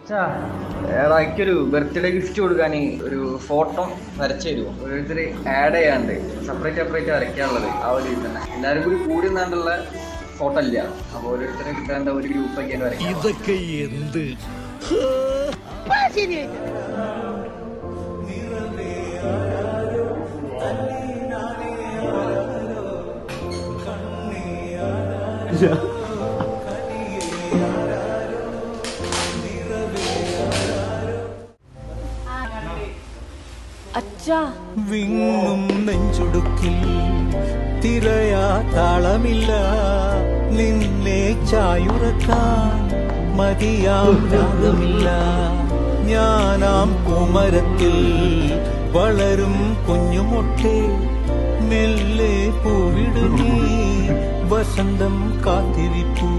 എടാ എനിക്കൊരു birthday gift കൊടുക്കാൻ ഒരു ഫോട്ടോ വരച്ചു തരുമോ? ഓരോരുത്തർ ആഡ് ചെയ്യാണ്ട് സെപ്പറേറ്റ് വരയ്ക്കാനുള്ളത് ആ ഒരു ഇത് തന്നെ. എല്ലാവരും കൂടി കൂടി നിന്നാണ്ടുള്ള ഫോട്ടോ ഇല്ല. അപ്പോൾ ഓരോരുത്തരെ കിട്ടാണ്ട് ഒരു ഗ്രൂപ്പ് ഒക്കെ വരയ്ക്കാം. ഇതൊക്കെ എന്ത് വിങ്ങും നെഞ്ചുടുക്കിൽ തിരയാ താളമില്ല, നിന്നെ ചായുറക്കാൻ മതിയാം രാഗമില്ല. ഞാനാം കുമരത്തിൽ വളരും കുഞ്ഞുമൊട്ടെ, മെല്ലെ പൂവിടുന്നേ വസന്തം കാത്തിരിപ്പൂ.